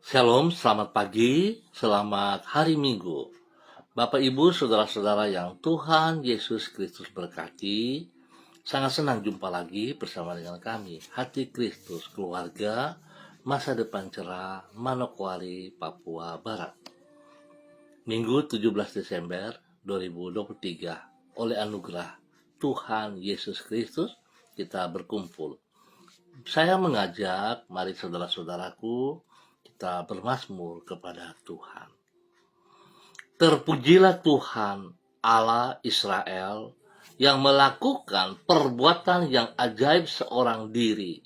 Shalom, selamat pagi, selamat hari Minggu. Bapak, Ibu, saudara-saudara yang Tuhan Yesus Kristus berkati, sangat senang jumpa lagi bersama dengan kami, Hati Kristus Keluarga, Masa Depan Cerah, Manokwari, Papua Barat. Minggu 17 Desember 2023, oleh anugerah Tuhan Yesus Kristus, kita berkumpul. Saya mengajak, mari saudara-saudaraku, kita bermazmur kepada Tuhan. Terpujilah Tuhan Allah Israel yang melakukan perbuatan yang ajaib seorang diri,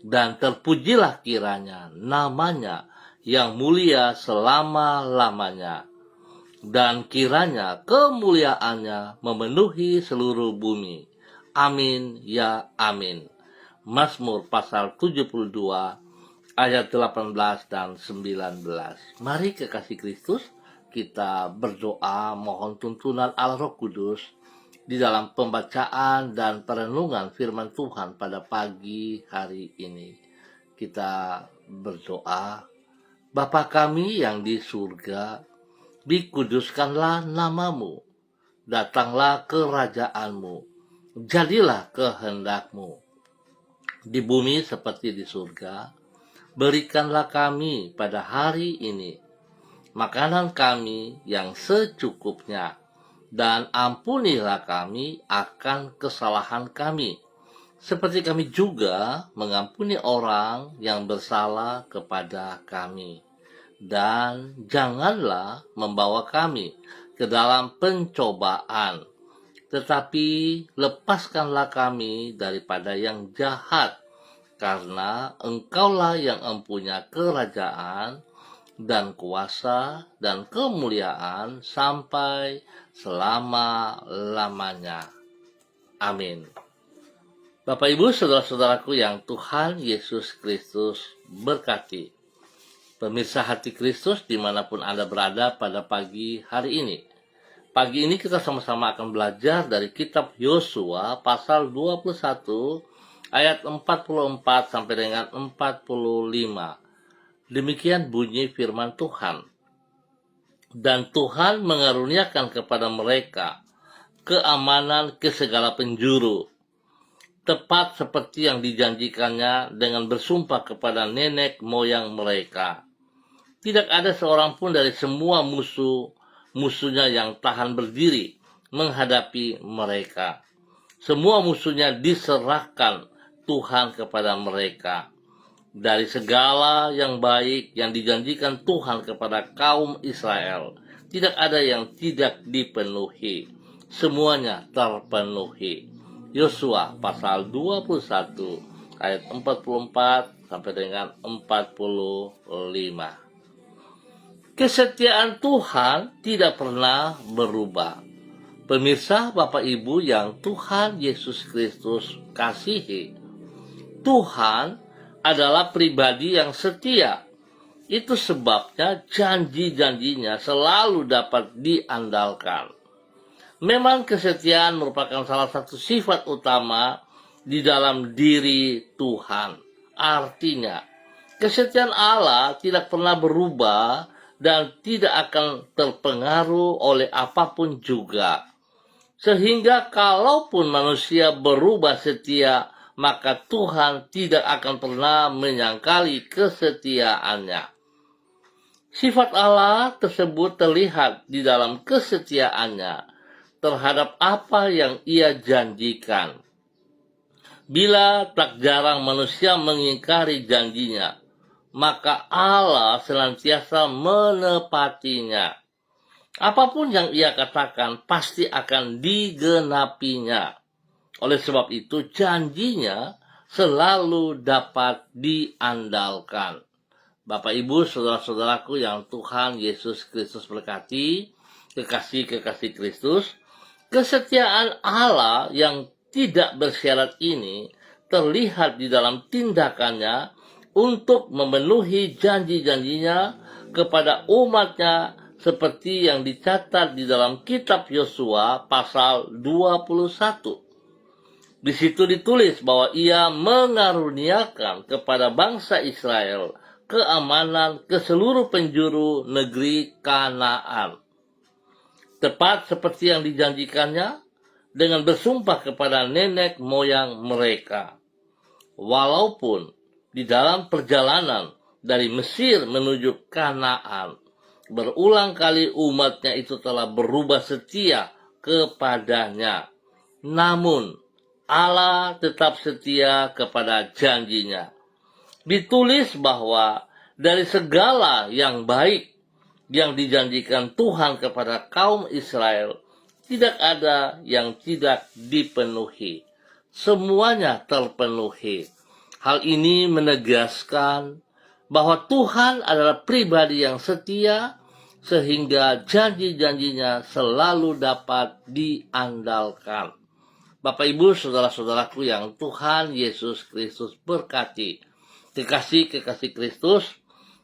dan terpujilah kiranya namanya yang mulia selama-lamanya, dan kiranya kemuliaannya memenuhi seluruh bumi. Amin ya amin. Mazmur pasal 72 ayat 18 dan 19. Mari kekasih Kristus, kita berdoa mohon tuntunan Allah Roh Kudus di dalam pembacaan dan perenungan firman Tuhan pada pagi hari ini. Kita berdoa, Bapa kami yang di surga, dikuduskanlah namamu, datanglah kerajaanmu, jadilah kehendakmu di bumi seperti di surga. Berikanlah kami pada hari ini makanan kami yang secukupnya, dan ampunilah kami akan kesalahan kami, seperti kami juga mengampuni orang yang bersalah kepada kami. Dan janganlah membawa kami ke dalam pencobaan, tetapi lepaskanlah kami daripada yang jahat, karena Engkaulah yang mempunyai kerajaan dan kuasa dan kemuliaan sampai selama-lamanya. Amin. Bapak, Ibu, saudara-saudaraku yang Tuhan Yesus Kristus berkati, pemirsa Hati Kristus dimanapun Anda berada pada pagi hari ini. Pagi ini kita sama-sama akan belajar dari kitab Yosua pasal 21 ayat 44 sampai dengan 45. Demikian bunyi firman Tuhan. Dan Tuhan mengaruniakan kepada mereka keamanan ke segala penjuru, tepat seperti yang dijanjikannya dengan bersumpah kepada nenek moyang mereka. Tidak ada seorang pun dari semua musuhnya yang tahan berdiri menghadapi mereka. Semua musuhnya diserahkan Tuhan kepada mereka. Dari segala yang baik yang dijanjikan Tuhan kepada kaum Israel, tidak ada yang tidak dipenuhi. Semuanya terpenuhi. Yosua pasal 21 ayat 44 sampai dengan 45. Kesetiaan Tuhan tidak pernah berubah. Pemirsa, Bapak, Ibu yang Tuhan Yesus Kristus kasihi, Tuhan adalah pribadi yang setia. Itu sebabnya janji-janjinya selalu dapat diandalkan. Memang kesetiaan merupakan salah satu sifat utama di dalam diri Tuhan. Artinya, kesetiaan Allah tidak pernah berubah dan tidak akan terpengaruh oleh apapun juga. Sehingga kalaupun manusia berubah setia, maka Tuhan tidak akan pernah menyangkali kesetiaannya. Sifat Allah tersebut terlihat di dalam kesetiaannya terhadap apa yang Ia janjikan. Bila tak jarang manusia mengingkari janjinya, maka Allah senantiasa menepatinya. Apapun yang Ia katakan pasti akan digenapinya. Oleh sebab itu janjinya selalu dapat diandalkan. Bapak, Ibu, saudara-saudaraku yang Tuhan Yesus Kristus berkati, kekasih-kekasih Kristus, kesetiaan Allah yang tidak bersyarat ini terlihat di dalam tindakannya untuk memenuhi janji-janjinya kepada umatnya, seperti yang dicatat di dalam kitab Yosua pasal 21. Di situ ditulis bahwa Ia mengaruniakan kepada bangsa Israel keamanan ke seluruh penjuru negeri Kanaan. Tepat seperti yang dijanjikannya dengan bersumpah kepada nenek moyang mereka. Walaupun di dalam perjalanan dari Mesir menuju Kanaan, berulang kali umatnya itu telah berubah setia kepadanya. Namun, Allah tetap setia kepada janjinya. Ditulis bahwa dari segala yang baik yang dijanjikan Tuhan kepada kaum Israel, tidak ada yang tidak dipenuhi. Semuanya terpenuhi. Hal ini menegaskan bahwa Tuhan adalah pribadi yang setia, sehingga janji-janjinya selalu dapat diandalkan. Bapak, Ibu, saudara-saudaraku yang Tuhan Yesus Kristus berkati. Kekasih-kekasih Kristus,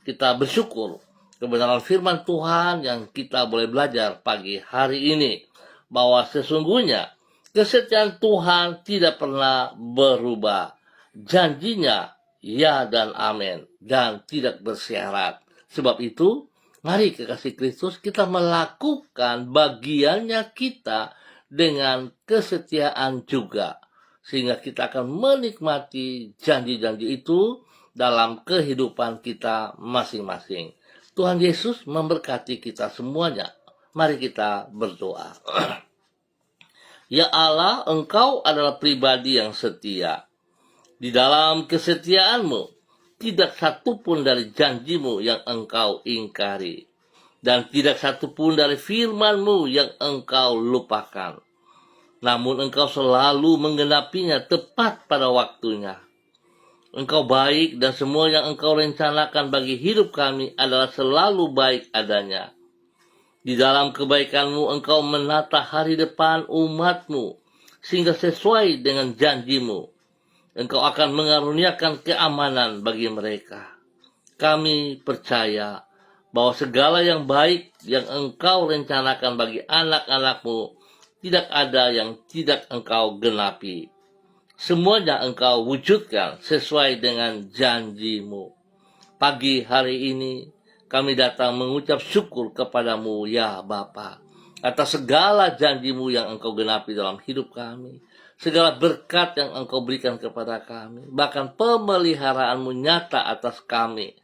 kita bersyukur kebenaran firman Tuhan yang kita boleh belajar pagi hari ini, bahwa sesungguhnya kesetiaan Tuhan tidak pernah berubah. Janjinya ya dan amin, dan tidak bersyarat. Sebab itu, mari kekasih Kristus, kita melakukan bagiannya kita dengan kesetiaan juga, sehingga kita akan menikmati janji-janji itu dalam kehidupan kita masing-masing. Tuhan Yesus memberkati kita semuanya. Mari kita berdoa. Ya Allah, Engkau adalah pribadi yang setia. Di dalam kesetiaanmu, tidak satupun dari janjimu yang Engkau ingkari. Dan tidak satupun dari firman-Mu yang Engkau lupakan. Namun Engkau selalu menggenapinya tepat pada waktunya. Engkau baik, dan semua yang Engkau rencanakan bagi hidup kami adalah selalu baik adanya. Di dalam kebaikan-Mu Engkau menata hari depan umat-Mu, sehingga sesuai dengan janji-Mu, Engkau akan mengaruniakan keamanan bagi mereka. Kami percaya bahwa segala yang baik yang Engkau rencanakan bagi anak-anak-Mu, tidak ada yang tidak Engkau genapi. Semuanya Engkau wujudkan sesuai dengan janji-Mu. Pagi hari ini kami datang mengucap syukur kepadamu ya Bapa, atas segala janji-Mu yang Engkau genapi dalam hidup kami, segala berkat yang Engkau berikan kepada kami, bahkan pemeliharaanmu nyata atas kami.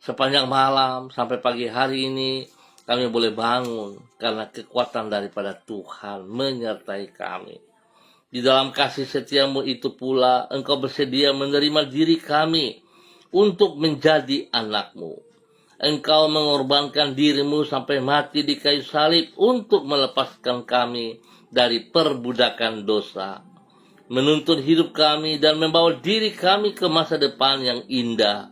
Sepanjang malam sampai pagi hari ini kami boleh bangun karena kekuatan daripada Tuhan menyertai kami. Di dalam kasih setiamu itu pula, Engkau bersedia menerima diri kami untuk menjadi anak-Mu. Engkau mengorbankan diri-Mu sampai mati di kayu salib untuk melepaskan kami dari perbudakan dosa, menuntun hidup kami dan membawa diri kami ke masa depan yang indah,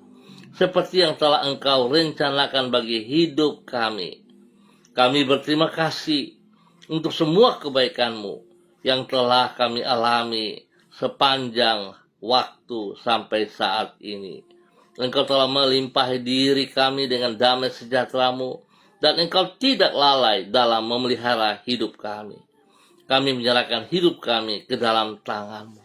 seperti yang telah Engkau rencanakan bagi hidup kami. Kami berterima kasih untuk semua kebaikan-Mu yang telah kami alami sepanjang waktu sampai saat ini. Engkau telah melimpahi diri kami dengan damai sejahtera-Mu, dan Engkau tidak lalai dalam memelihara hidup kami. Kami menyerahkan hidup kami ke dalam tangan-Mu.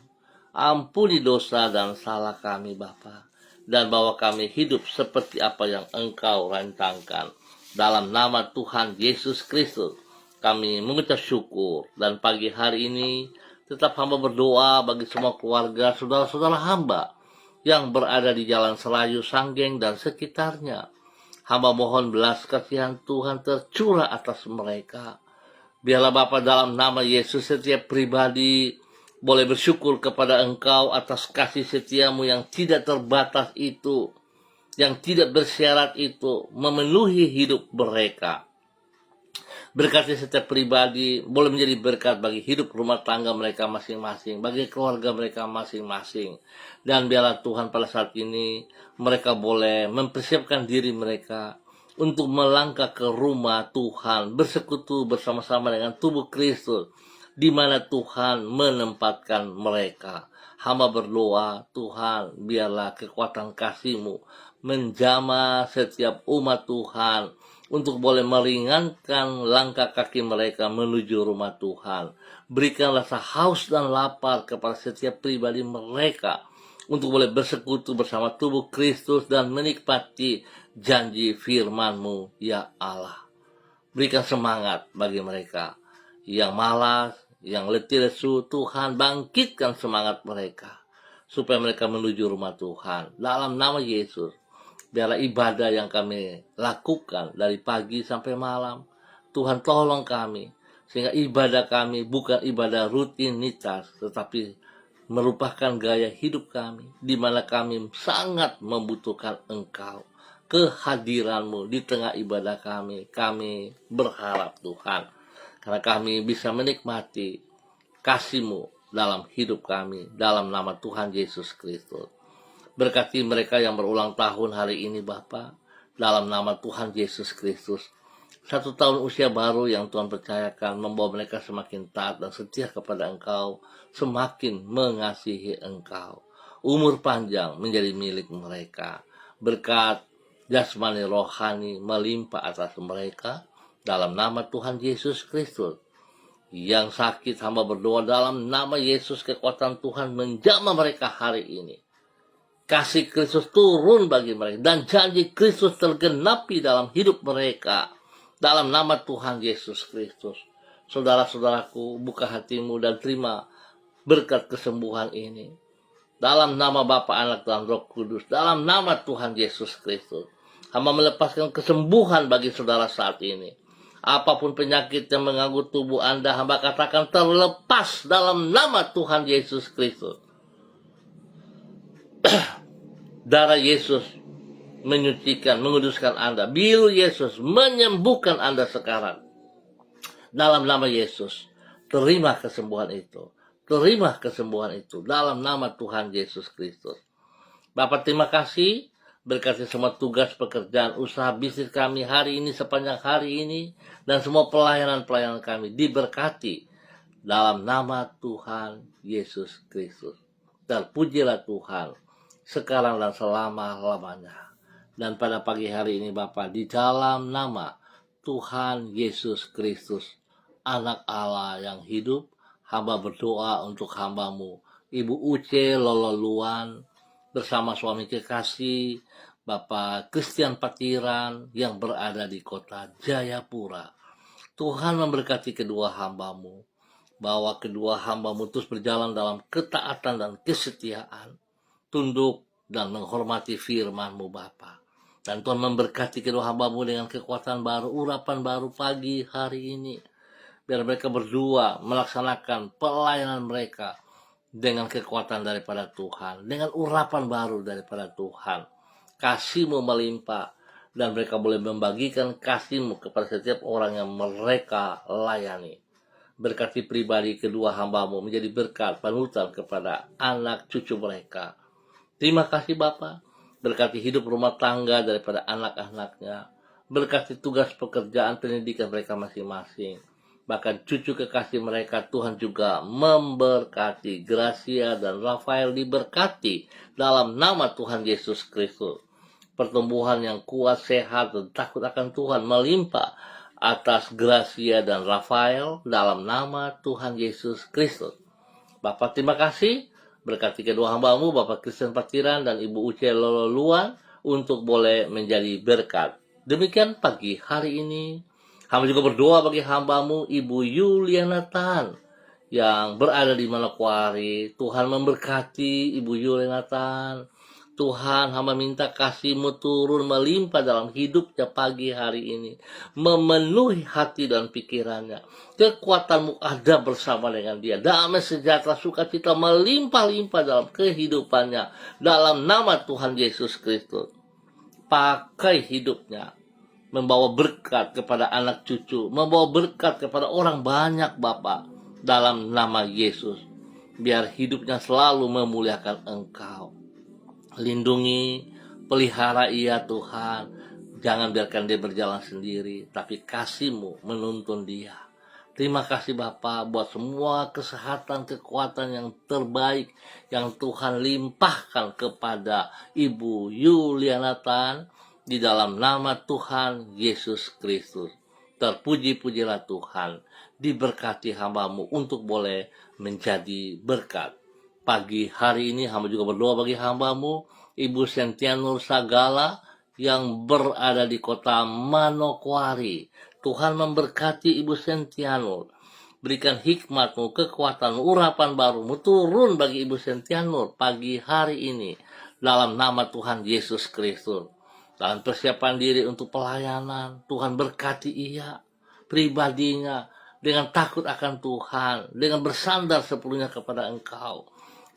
Ampuni dosa dan salah kami, Bapa, dan bawa kami hidup seperti apa yang Engkau rancangkan. Dalam nama Tuhan Yesus Kristus, kami mengucap syukur, dan pagi hari ini tetap hamba berdoa bagi semua keluarga, saudara-saudara hamba yang berada di Jalan Selayu, Sanggeng, dan sekitarnya. Hamba mohon belas kasihan Tuhan tercurah atas mereka. Biarlah Bapa, dalam nama Yesus, setiap pribadi boleh bersyukur kepada Engkau atas kasih setiamu yang tidak terbatas itu, yang tidak bersyarat itu, memenuhi hidup mereka. Berkati setiap pribadi boleh menjadi berkat bagi hidup rumah tangga mereka masing-masing, bagi keluarga mereka masing-masing. Dan biarlah Tuhan pada saat ini mereka boleh mempersiapkan diri mereka untuk melangkah ke rumah Tuhan, bersekutu bersama-sama dengan tubuh Kristus, di mana Tuhan menempatkan mereka. Hamba berdoa, Tuhan, biarlah kekuatan kasih-Mu menjamah setiap umat Tuhan untuk boleh meringankan langkah kaki mereka menuju rumah Tuhan. Berikan rasa haus dan lapar kepada setiap pribadi mereka untuk boleh bersekutu bersama tubuh Kristus dan menikmati janji firman-Mu, ya Allah. Berikan semangat bagi mereka yang malas, yang letih lesu. Tuhan, bangkitkan semangat mereka supaya mereka menuju rumah Tuhan. Dalam nama Yesus, biarlah ibadah yang kami lakukan dari pagi sampai malam, Tuhan tolong kami, sehingga ibadah kami bukan ibadah rutinitas, tetapi merupakan gaya hidup kami, di mana kami sangat membutuhkan Engkau, kehadiran-Mu di tengah ibadah kami. Kami berharap Tuhan, karena kami bisa menikmati kasih-Mu dalam hidup kami, dalam nama Tuhan Yesus Kristus. Berkati mereka yang berulang tahun hari ini Bapa, dalam nama Tuhan Yesus Kristus. 1 tahun usia baru yang Tuhan percayakan membawa mereka semakin taat dan setia kepada Engkau, semakin mengasihi Engkau. Umur panjang menjadi milik mereka. Berkat jasmani rohani melimpah atas mereka dalam nama Tuhan Yesus Kristus. Yang sakit hamba berdoa dalam nama Yesus, kekuatan Tuhan menjamah mereka hari ini. Kasih Kristus turun bagi mereka dan janji Kristus tergenapi dalam hidup mereka dalam nama Tuhan Yesus Kristus. Saudara-saudaraku, buka hatimu dan terima berkat kesembuhan ini dalam nama Bapa, Anak, dan Roh Kudus, dalam nama Tuhan Yesus Kristus. Hamba melepaskan kesembuhan bagi saudara saat ini. Apapun penyakit yang mengganggu tubuh Anda, hamba katakan terlepas dalam nama Tuhan Yesus Kristus. Darah Yesus menyucikan, menguduskan Anda. Biru Yesus menyembuhkan Anda sekarang. Dalam nama Yesus, terima kesembuhan itu. Terima kesembuhan itu dalam nama Tuhan Yesus Kristus. Bapak, terima kasih. Berkati semua tugas, pekerjaan, usaha, bisnis kami hari ini, sepanjang hari ini, dan semua pelayanan-pelayanan kami diberkati dalam nama Tuhan Yesus Kristus. Terpujilah Tuhan sekarang dan selama-lamanya. Dan pada pagi hari ini Bapa, di dalam nama Tuhan Yesus Kristus, Anak Allah yang hidup, hamba berdoa untuk hamba-Mu, Ibu Uce Lololuan, bersama suami kekasih, Bapak Christian Patiran yang berada di kota Jayapura. Tuhan memberkati kedua hamba-Mu, bahwa kedua hamba-Mu terus berjalan dalam ketaatan dan kesetiaan, tunduk dan menghormati firman-Mu Bapa. Dan Tuhan memberkati kedua hamba-Mu dengan kekuatan baru, urapan baru pagi hari ini. Biar mereka berdua melaksanakan pelayanan mereka dengan kekuatan daripada Tuhan, dengan urapan baru daripada Tuhan. Kasih-Mu melimpah, dan mereka boleh membagikan kasih-Mu kepada setiap orang yang mereka layani. Berkati pribadi kedua hamba-Mu menjadi berkat panutan kepada anak cucu mereka. Terima kasih Bapa. Berkati hidup rumah tangga daripada anak-anaknya. Berkati tugas pekerjaan pendidikan mereka masing-masing. Bahkan cucu kekasih mereka Tuhan juga memberkati. Gracia dan Rafael diberkati dalam nama Tuhan Yesus Kristus. Pertumbuhan yang kuat, sehat, dan takut akan Tuhan melimpah atas Gracia dan Rafael dalam nama Tuhan Yesus Kristus. Bapak, terima kasih. Berkati kedua hamba-Mu, Bapak Christian Patiran dan Ibu Uce Lololuan, untuk boleh menjadi berkat. Demikian pagi hari ini. Hamba juga berdoa bagi hamba-Mu, Ibu Yuliana Tan, yang berada di Manokwari. Tuhan memberkati Ibu Yuliana Tan. Tuhan, hamba minta kasih-Mu turun melimpah dalam hidupnya pagi hari ini. Memenuhi hati dan pikirannya. Kekuatan-Mu ada bersama dengan dia. Damai, sejahtera, sukacita melimpah-limpah dalam kehidupannya. Dalam nama Tuhan Yesus Kristus. Pakai hidupnya. Membawa berkat kepada anak cucu. Membawa berkat kepada orang banyak Bapa. Dalam nama Yesus. Biar hidupnya selalu memuliakan Engkau. Lindungi, pelihara ia Tuhan. Jangan biarkan dia berjalan sendiri, tapi kasih-Mu menuntun dia. Terima kasih Bapa buat semua kesehatan, kekuatan yang terbaik yang Tuhan limpahkan kepada Ibu Yuliana Tan di dalam nama Tuhan Yesus Kristus. Terpuji-pujilah Tuhan. Diberkati hamba-Mu untuk boleh menjadi berkat. Pagi hari ini hamba juga berdoa bagi hambamu, Ibu Sentianur Sagala, yang berada di kota Manokwari. Tuhan memberkati Ibu Sentianur. Berikan hikmat-Mu, kekuatan, urapan baru-Mu turun bagi Ibu Sentianur pagi hari ini. Dalam nama Tuhan Yesus Kristus. Dalam persiapan diri untuk pelayanan, Tuhan berkati ia, pribadinya, dengan takut akan Tuhan, dengan bersandar sepenuhnya kepada Engkau.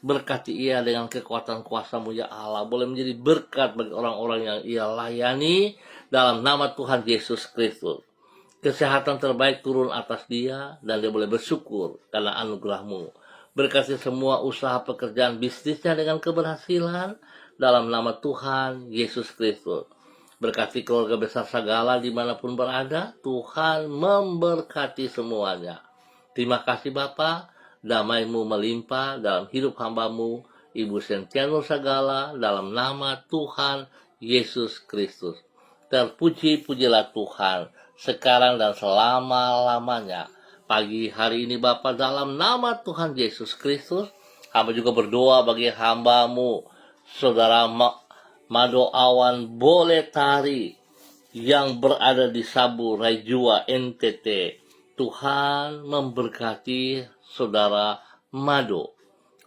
Berkati ia dengan kekuatan kuasa-Mu ya Allah, boleh menjadi berkat bagi orang-orang yang ia layani dalam nama Tuhan Yesus Kristus. Kesehatan terbaik turun atas dia dan dia boleh bersyukur karena anugerah-Mu. Berkati semua usaha pekerjaan bisnisnya dengan keberhasilan dalam nama Tuhan Yesus Kristus. Berkati keluarga besar Sagala dimanapun berada, Tuhan memberkati semuanya. Terima kasih Bapa, damai-Mu melimpah dalam hidup hamba-Mu, Ibu Sentianur Sagala, dalam nama Tuhan Yesus Kristus. Terpuji-pujilah Tuhan, sekarang dan selama-lamanya. Pagi hari ini Bapa, dalam nama Tuhan Yesus Kristus, hamba juga berdoa bagi hamba-Mu, Saudara Mado Awan Boletari, yang berada di Sabu, Raijua, NTT. Tuhan memberkati Saudara Mado.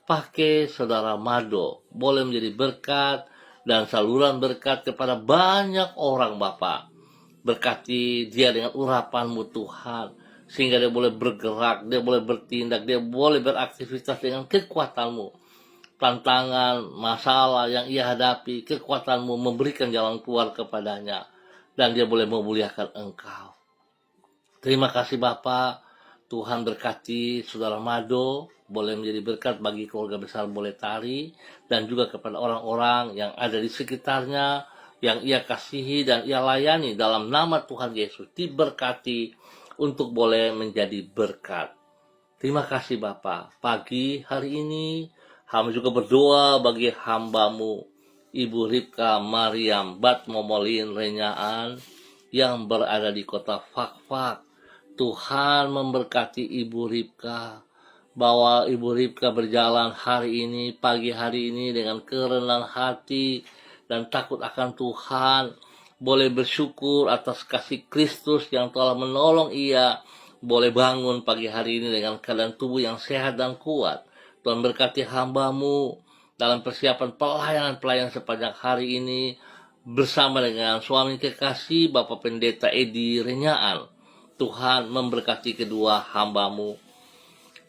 Pakai Saudara Mado, boleh menjadi berkat dan saluran berkat kepada banyak orang Bapa. Berkati dia dengan urapan-Mu Tuhan, sehingga dia boleh bergerak, dia boleh bertindak, dia boleh beraktivitas dengan kekuatan-Mu. Tantangan, masalah yang ia hadapi, kekuatan-Mu memberikan jalan keluar kepadanya, dan dia boleh memuliakan Engkau. Terima kasih Bapa. Tuhan berkati Saudara Mado, boleh menjadi berkat bagi keluarga besar Boletari, dan juga kepada orang-orang yang ada di sekitarnya, yang ia kasihi dan ia layani dalam nama Tuhan Yesus. Diberkati untuk boleh menjadi berkat. Terima kasih Bapa. Pagi hari ini hamba juga berdoa bagi hamba-Mu, Ibu Ripka Mariam Batmomolin Renyaan, yang berada di kota Fakfak. Tuhan memberkati Ibu Ripka, bahwa Ibu Ripka berjalan hari ini, pagi hari ini dengan kerendahan hati dan takut akan Tuhan, boleh bersyukur atas kasih Kristus yang telah menolong ia, boleh bangun pagi hari ini dengan keadaan tubuh yang sehat dan kuat. Tuhan berkati hamba-Mu dalam persiapan pelayanan sepanjang hari ini, bersama dengan suami kekasih Bapak Pendeta Edi Renyaan. Tuhan memberkati kedua hamba-Mu.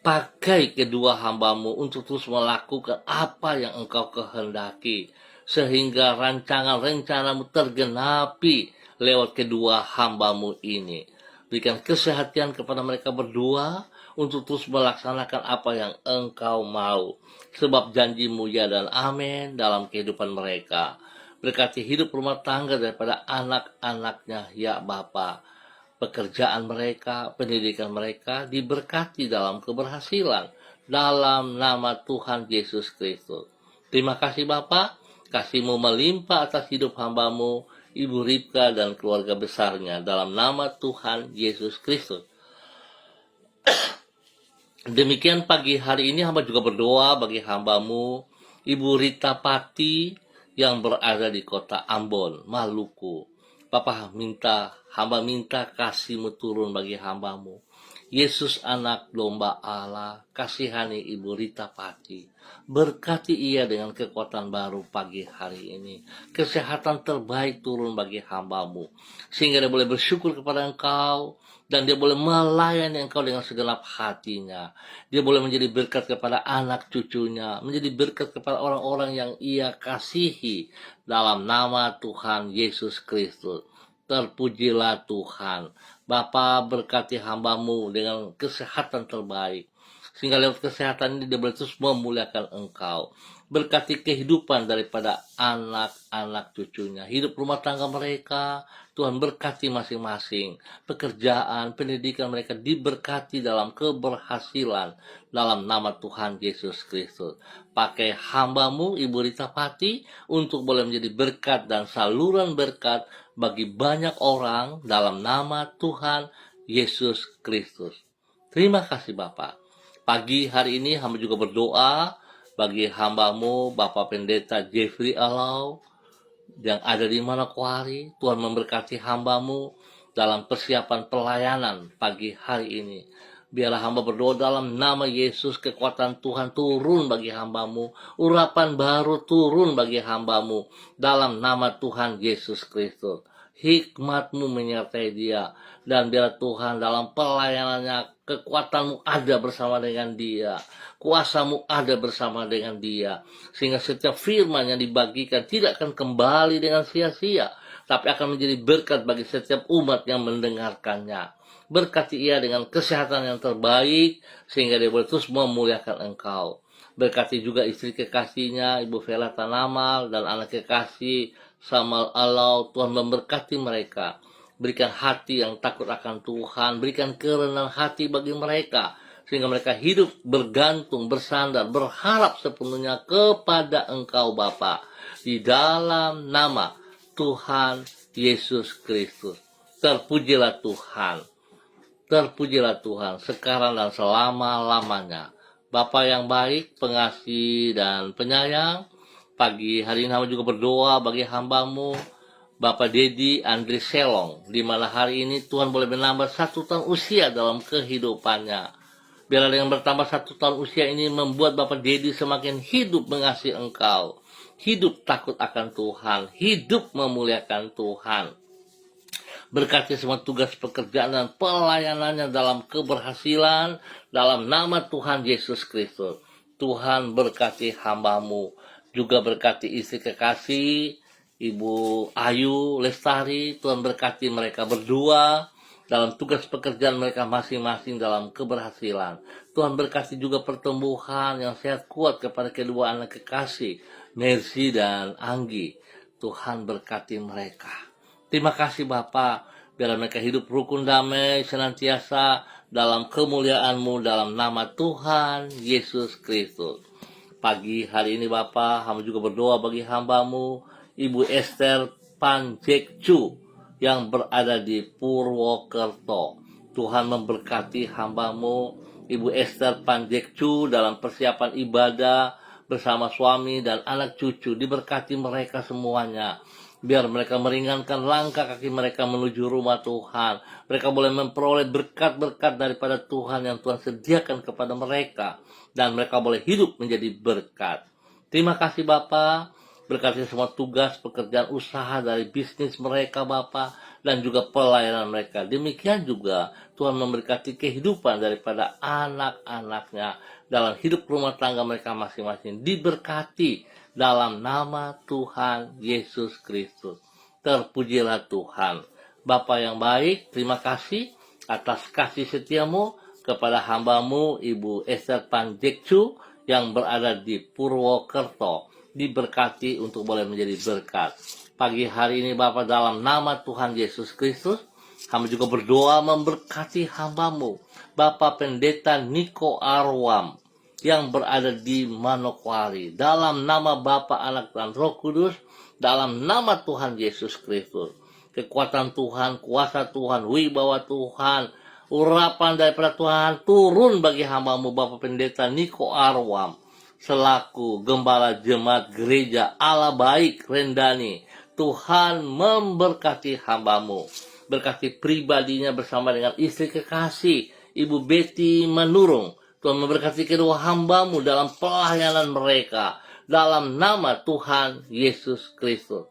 Pakai kedua hamba-Mu untuk terus melakukan apa yang Engkau kehendaki, sehingga rancangan-rencana-Mu tergenapi lewat kedua hamba-Mu ini. Berikan kesehatan kepada mereka berdua untuk terus melaksanakan apa yang Engkau mau, sebab janji-Mu ya dan amin dalam kehidupan mereka. Berkati hidup rumah tangga daripada anak-anaknya ya Bapa. Pekerjaan mereka, pendidikan mereka diberkati dalam keberhasilan dalam nama Tuhan Yesus Kristus. Terima kasih Bapa, kasih-Mu melimpah atas hidup hamba-Mu, Ibu Ripka dan keluarga besarnya dalam nama Tuhan Yesus Kristus. Demikian pagi hari ini hamba juga berdoa bagi hamba-Mu, Ibu Rita Pati, yang berada di kota Ambon, Maluku. Hamba minta kasih-Mu turun bagi hamba-Mu. Yesus anak domba Allah, kasihani Ibu Rita Pati. Berkati ia dengan kekuatan baru pagi hari ini. Kesehatan terbaik turun bagi hamba-Mu, sehingga dia boleh bersyukur kepada Engkau, dan dia boleh melayani Engkau dengan segenap hatinya. Dia boleh menjadi berkat kepada anak cucunya, menjadi berkat kepada orang-orang yang ia kasihi dalam nama Tuhan Yesus Kristus. Terpujilah Tuhan. Bapa, berkati hamba-Mu dengan kesehatan terbaik, sehingga lewat kesehatan ini dia boleh terus memuliakan Engkau. Berkati kehidupan daripada anak-anak cucunya, hidup rumah tangga mereka, Tuhan berkati masing-masing. Pekerjaan, pendidikan mereka diberkati dalam keberhasilan dalam nama Tuhan Yesus Kristus. Pakai hamba-Mu, Ibu Rita Pati, untuk boleh menjadi berkat dan saluran berkat bagi banyak orang dalam nama Tuhan Yesus Kristus. Terima kasih Bapak. Pagi hari ini hamba juga berdoa bagi hambamu Bapak Pendeta Jeffrey Alau yang ada di Manokwari. Tuhan memberkati hambamu dalam persiapan pelayanan pagi hari ini. Biarlah hamba berdoa dalam nama Yesus, kekuatan Tuhan turun bagi hambamu, urapan baru turun bagi hambamu dalam nama Tuhan Yesus Kristus. Hikmat-Mu menyertai dia, dan biarlah Tuhan dalam pelayanannya kekuatan-Mu ada bersama dengan dia, kuasa-Mu ada bersama dengan dia, sehingga setiap firman yang dibagikan tidak akan kembali dengan sia-sia, tapi akan menjadi berkat bagi setiap umat yang mendengarkannya. Berkati ia dengan kesehatan yang terbaik, sehingga dia boleh terus memuliakan Engkau. Berkati juga istri kekasihnya, Ibu Vela Tanamal, dan anak kekasih Samal Alau. Tuhan memberkati mereka. Berikan hati yang takut akan Tuhan, berikan kerendahan hati bagi mereka, sehingga mereka hidup bergantung, bersandar, berharap sepenuhnya kepada Engkau Bapa. Di dalam nama Tuhan Yesus Kristus. Terpujilah Tuhan. Terpujilah Tuhan sekarang dan selama-lamanya. Bapa yang baik, pengasih dan penyayang, pagi hari ini hamba juga berdoa bagi hambamu Bapak Dedi Andri Selong, di mana hari ini Tuhan boleh menambah 1 tahun usia dalam kehidupannya. Biarlah dengan bertambah 1 tahun usia ini membuat Bapak Dedi semakin hidup mengasihi Engkau, hidup takut akan Tuhan, hidup memuliakan Tuhan. Berkati semua tugas pekerjaan dan pelayanannya dalam keberhasilan dalam nama Tuhan Yesus Kristus. Tuhan berkati hambamu, juga berkati istri kekasih Ibu Ayu Lestari. Tuhan berkati mereka berdua dalam tugas pekerjaan mereka masing-masing dalam keberhasilan. Tuhan berkati juga pertumbuhan yang sehat kuat kepada kedua anak kekasih Mercy dan Anggi. Tuhan berkati mereka. Terima kasih Bapa, biar mereka hidup rukun damai senantiasa dalam kemuliaan-Mu dalam nama Tuhan Yesus Kristus. Pagi hari ini Bapa, hamba juga berdoa bagi hamba-Mu Ibu Esther Panjekcu yang berada di Purwokerto. Tuhan memberkati hamba-Mu Ibu Esther Panjekcu dalam persiapan ibadah bersama suami dan anak cucu. Diberkati mereka semuanya. Biar mereka meringankan langkah kaki mereka menuju rumah Tuhan. Mereka boleh memperoleh berkat-berkat daripada Tuhan yang Tuhan sediakan kepada mereka. Dan mereka boleh hidup menjadi berkat. Terima kasih Bapa. Berkati semua tugas, pekerjaan usaha dari bisnis mereka Bapa. Dan juga pelayanan mereka. Demikian juga Tuhan memberkati kehidupan daripada anak-anaknya. Dalam hidup rumah tangga mereka masing-masing. Diberkati dalam nama Tuhan Yesus Kristus. Terpujilah Tuhan. Bapa yang baik, terima kasih atas kasih setiamu kepada hambamu Ibu Esther Panjekcu yang berada di Purwokerto. Diberkati untuk boleh menjadi berkat. Pagi hari ini Bapa, dalam nama Tuhan Yesus Kristus, hamba juga berdoa memberkati hambamu Bapak Pendeta Niko Arwam yang berada di Manokwari. Dalam nama Bapa, Anak, dan Roh Kudus, dalam nama Tuhan Yesus Kristus. Kekuatan Tuhan, kuasa Tuhan, wibawa Tuhan, urapan daripada Tuhan turun bagi hambamu Bapak Pendeta Niko Arwam, selaku Gembala Jemaat Gereja Allah Baik Rendani. Tuhan memberkati hambamu. Berkati pribadinya bersama dengan istri kekasih Ibu Betty Manurung. Tuhan memberkati kedua hambamu dalam pelayanan mereka. Dalam nama Tuhan Yesus Kristus.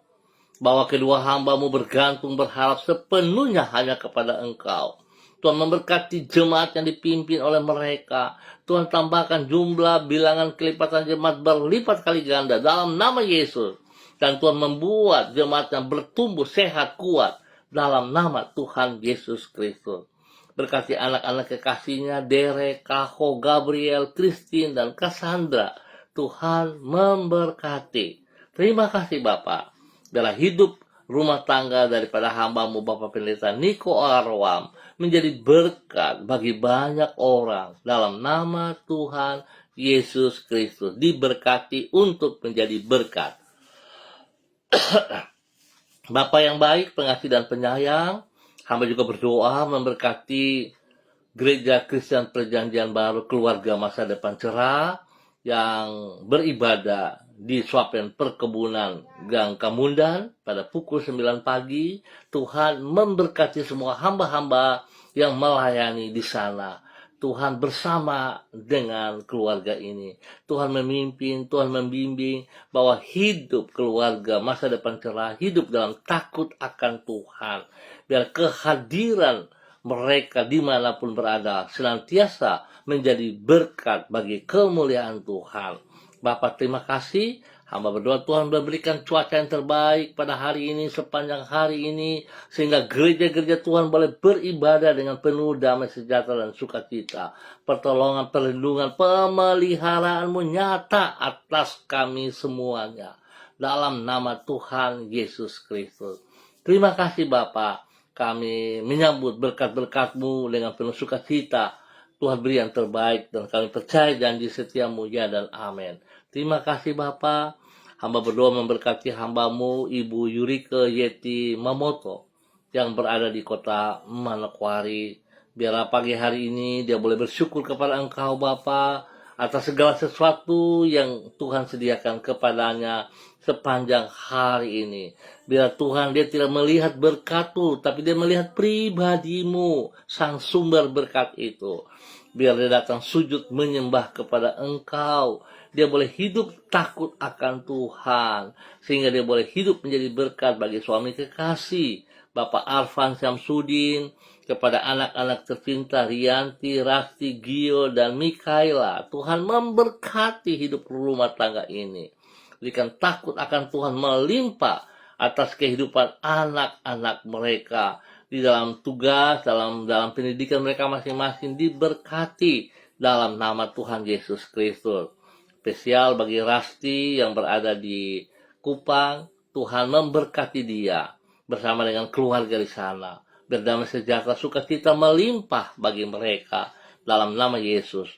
Bahwa kedua hambamu bergantung berharap sepenuhnya hanya kepada Engkau. Tuhan memberkati jemaat yang dipimpin oleh mereka. Tuhan tambahkan jumlah bilangan kelipatan jemaat berlipat kali ganda dalam nama Yesus. Dan Tuhan membuat jemaat yang bertumbuh sehat kuat dalam nama Tuhan Yesus Kristus. Berkati anak-anak kekasihnya, Derek, Kaho, Gabriel, Christine, dan Cassandra. Tuhan memberkati. Terima kasih Bapak. Dalam hidup rumah tangga daripada hambamu Bapak Pendeta Niko Arwam menjadi berkat bagi banyak orang. Dalam nama Tuhan Yesus Kristus. Diberkati untuk menjadi berkat. Bapa yang baik, pengasih dan penyayang, hamba juga berdoa memberkati Gereja Kristen Perjanjian Baru Keluarga Masa Depan Cerah yang beribadah di Swapen Perkebunan Gang Kamundan pada pukul 9 pagi. Tuhan memberkati semua hamba-hamba yang melayani di sana. Tuhan bersama dengan keluarga ini. Tuhan memimpin, Tuhan membimbing bahwa hidup keluarga, masa depan cerah, hidup dalam takut akan Tuhan. Biar kehadiran mereka dimanapun berada senantiasa menjadi berkat bagi kemuliaan Tuhan. Bapak, terima kasih. Hamba berdoa Tuhan memberikan cuaca yang terbaik pada hari ini, sepanjang hari ini, sehingga gereja-gereja Tuhan boleh beribadah dengan penuh damai sejahtera dan sukacita. Pertolongan, perlindungan, pemeliharaanmu nyata atas kami semuanya. Dalam nama Tuhan Yesus Kristus. Terima kasih Bapa. Kami menyambut berkat-berkat-Mu dengan penuh sukacita. Tuhan beri yang terbaik dan kami percaya janji setia-Mu, ya dan amin. Terima kasih Bapa. Hamba berdoa memberkati hamba-Mu Ibu Yurike Yeti Mamoto yang berada di kota Manokwari. Biarlah pagi hari ini dia boleh bersyukur kepada Engkau Bapa atas segala sesuatu yang Tuhan sediakan kepadanya sepanjang hari ini. Biar Tuhan dia tidak melihat berkat-Mu, tapi dia melihat pribadi-Mu, sang sumber berkat itu. Biar dia datang sujud menyembah kepada Engkau. Dia boleh hidup takut akan Tuhan. Sehingga dia boleh hidup menjadi berkat bagi suami kekasih, Bapak Arfan Syamsuddin, kepada anak-anak tercinta Rianti, Rasti, Gio, dan Mikaela. Tuhan memberkati hidup rumah tangga ini. Berikan takut akan Tuhan melimpah atas kehidupan anak-anak mereka. Di dalam tugas, dalam pendidikan mereka masing-masing diberkati dalam nama Tuhan Yesus Kristus. Spesial bagi Rasti yang berada di Kupang, Tuhan memberkati dia bersama dengan keluarga di sana. Berdamai sejahtera sukacita melimpah bagi mereka dalam nama Yesus.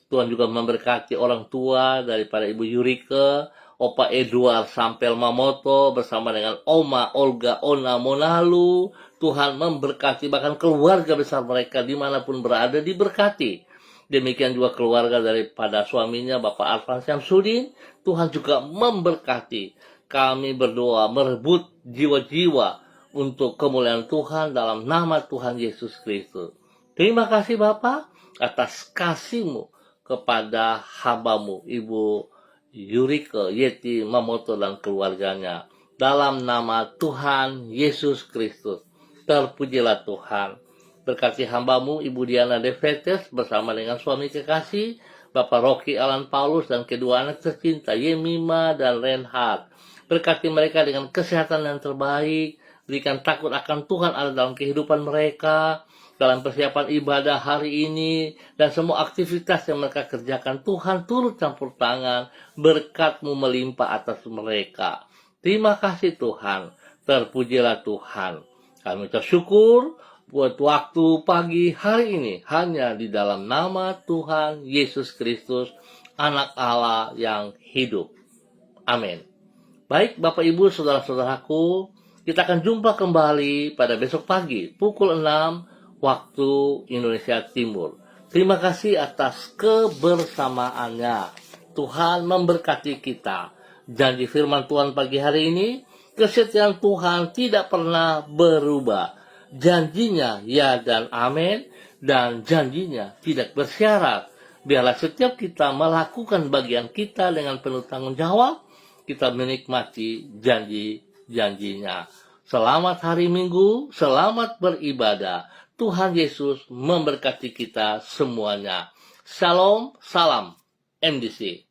Tuhan juga memberkati orang tua daripada Ibu Yurike, Opa Edward Sampel Mamoto bersama dengan Oma Olga Ona Monalu. Tuhan memberkati bahkan keluarga besar mereka dimanapun berada diberkati. Demikian juga keluarga daripada suaminya Bapak Arfan Syamsuddin. Tuhan juga memberkati. Kami berdoa merebut jiwa-jiwa untuk kemuliaan Tuhan dalam nama Tuhan Yesus Kristus. Terima kasih Bapak atas kasih-Mu kepada hamba-Mu Ibu Yurike Yeti Mamoto dan keluarganya. Dalam nama Tuhan Yesus Kristus. Terpujilah Tuhan. Berkati hamba-Mu Ibu Diana Devetes bersama dengan suami kekasih Bapak Rocky Alan Paulus dan kedua anak tercinta Yemima dan Reinhard. Berkati mereka dengan kesehatan yang terbaik. Berikan takut akan Tuhan ada dalam kehidupan mereka, dalam persiapan ibadah hari ini, dan semua aktivitas yang mereka kerjakan. Tuhan turut campur tangan, berkat-Mu melimpah atas mereka. Terima kasih Tuhan. Terpujilah Tuhan. Kami bersyukur buat waktu pagi hari ini hanya di dalam nama Tuhan Yesus Kristus, Anak Allah yang hidup. Amin. Baik Bapak Ibu Saudara-saudaraku, kita akan jumpa kembali pada besok pagi pukul 6 waktu Indonesia Timur. Terima kasih atas kebersamaannya. Tuhan memberkati kita. Janji firman Tuhan pagi hari ini, kesetiaan Tuhan tidak pernah berubah. Janjinya ya dan amin, dan janjinya tidak bersyarat. Biarlah setiap kita melakukan bagian kita dengan penuh tanggung jawab, kita menikmati janji-janjinya. Selamat hari Minggu, selamat beribadah. Tuhan Yesus memberkati kita semuanya. Shalom, salam MDC.